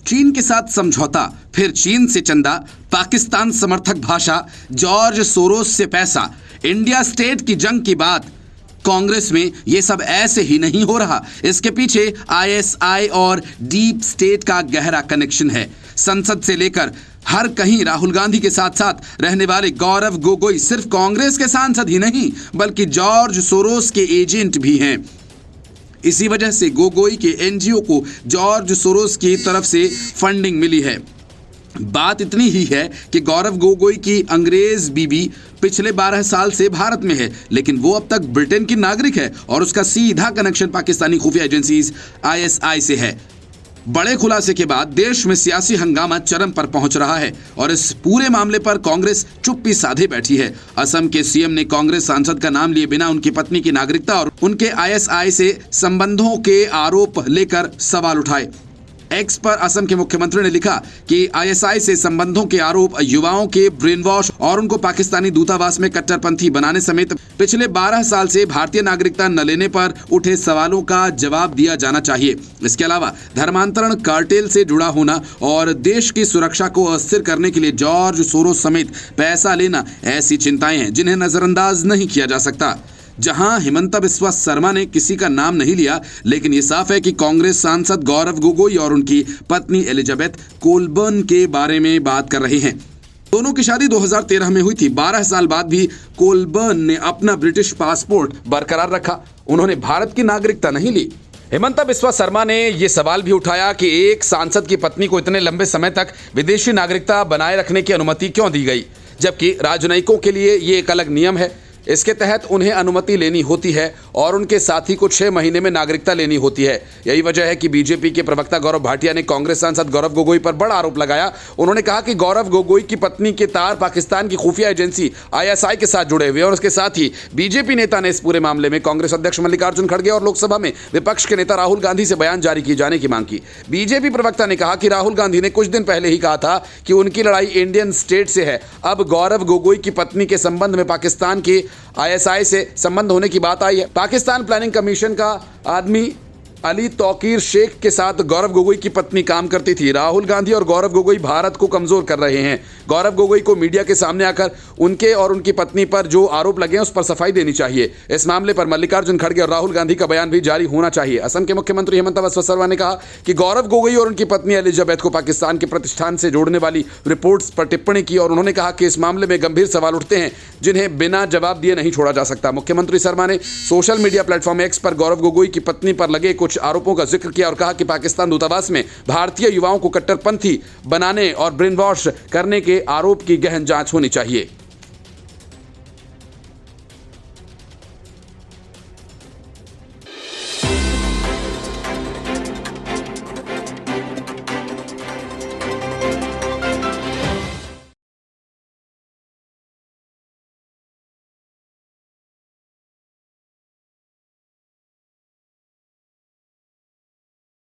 चीन के साथ समझौता, फिर चीन से चंदा, पाकिस्तान समर्थक भाषा, जॉर्ज सोरोस से पैसा, इंडिया स्टेट की जंग की बात। कांग्रेस में यह सब ऐसे ही नहीं हो रहा। इसके पीछे आईएसआई और डीप स्टेट का गहरा कनेक्शन है। संसद से लेकर हर कहीं राहुल गांधी के साथ साथ रहने वाले गौरव गोगोई सिर्फ कांग्रेस के सांसद ही नहीं बल्कि जॉर्ज सोरोस के एजेंट भी हैं। इसी वजह से गोगोई के एनजीओ को जॉर्ज सोरोस की तरफ से फंडिंग मिली है। बात इतनी ही है कि गौरव गोगोई की अंग्रेज बीबी पिछले 12 साल से भारत में है, लेकिन वो अब तक ब्रिटेन की नागरिक है और उसका सीधा कनेक्शन पाकिस्तानी खुफिया एजेंसी आईएसआई से है। बड़े खुलासे के बाद देश में सियासी हंगामा चरम पर पहुंच रहा है और इस पूरे मामले पर कांग्रेस चुप्पी साधे बैठी है। असम के सीएम ने कांग्रेस सांसद का नाम लिए बिना उनकी पत्नी की नागरिकता और उनके आईएसआई से संबंधों के आरोप लेकर सवाल उठाए। एक्स पर असम के मुख्यमंत्री ने लिखा कि आईएसआई से संबंधों के आरोप युवाओं के ब्रेन वॉश और उनको पाकिस्तानी दूतावास में कट्टरपंथी बनाने समेत पिछले 12 साल से भारतीय नागरिकता न लेने पर उठे सवालों का जवाब दिया जाना चाहिए। इसके अलावा धर्मांतरण कार्टेल से जुड़ा होना और देश की सुरक्षा को अस्थिर करने के लिए जॉर्ज सोरोस समेत पैसा लेना ऐसी चिंताएं हैं जिन्हें नजरअंदाज नहीं किया जा सकता। जहां हिमंता बिस्वा शर्मा ने किसी का नाम नहीं लिया, लेकिन ये साफ है कि कांग्रेस सांसद गौरव गोगोई और उनकी पत्नी एलिजाबेथ कोलबर्न के बारे में बात कर रहे हैं। दोनों की शादी 2013 में हुई थी। 12 साल बाद भी कोलबर्न ने अपना ब्रिटिश पासपोर्ट बरकरार रखा। उन्होंने भारत की नागरिकता नहीं ली। हिमंता बिस्वा शर्मा ने यह सवाल भी उठाया कि एक सांसद की पत्नी को इतने लंबे समय तक विदेशी नागरिकता बनाए रखने की अनुमति क्यों दी गई, जबकि राजनयिकों के लिए ये एक अलग नियम है। इसके तहत उन्हें अनुमति लेनी होती है और उनके साथी को 6 महीने में नागरिकता लेनी होती है। यही वजह है कि बीजेपी के प्रवक्ता गौरव भाटिया ने कांग्रेस सांसद गौरव गोगोई पर बड़ा आरोप लगाया। उन्होंने कहा कि गौरव गोगोई की पत्नी के तार पाकिस्तान की खुफिया एजेंसी आईएसआई के साथ जुड़े हुए और उसके साथ ही बीजेपी नेता ने इस पूरे मामले में कांग्रेस अध्यक्ष मल्लिकार्जुन खड़गे और लोकसभा में विपक्ष के नेता राहुल गांधी से बयान जारी किए जाने की मांग की। बीजेपी प्रवक्ता ने कहा कि राहुल गांधी ने कुछ दिन पहले ही कहा था कि उनकी लड़ाई इंडियन स्टेट से है। अब गौरव गोगोई की पत्नी के संबंध में पाकिस्तान के आईएसआई से संबंध होने की बात आई है। पाकिस्तान प्लानिंग कमीशन का आदमी अली तौकीर शेख के साथ गौरव गोगोई की पत्नी काम करती थी। राहुल गांधी और गौरव गोगोई भारत को कमजोर कर रहे हैं। गौरव गोगोई को मीडिया के सामने आकर उनके और उनकी पत्नी पर जो आरोप लगे हैं उस पर सफाई देनी चाहिए। इस मामले पर मल्लिकार्जुन खड़गे और राहुल गांधी का बयान भी जारी होना चाहिए। असम के मुख्यमंत्री हिमंता बिस्वा शर्मा ने कहा कि गौरव गोगोई और उनकी पत्नी एलिजाबेथ को पाकिस्तान के प्रतिष्ठान से जोड़ने वाली रिपोर्ट्स पर टिप्पणी की और उन्होंने कहा कि इस मामले में गंभीर सवाल उठते हैं जिन्हें बिना जवाब दिए नहीं छोड़ा जा सकता। मुख्यमंत्री शर्मा ने सोशल मीडिया प्लेटफॉर्म एक्स पर गौरव गोगोई की पत्नी पर लगे कुछ आरोपों का जिक्र किया और कहा कि पाकिस्तान दूतावास में भारतीय युवाओं को कट्टरपंथी बनाने और ब्रेन वॉश करने के आरोप की गहन जांच होनी चाहिए।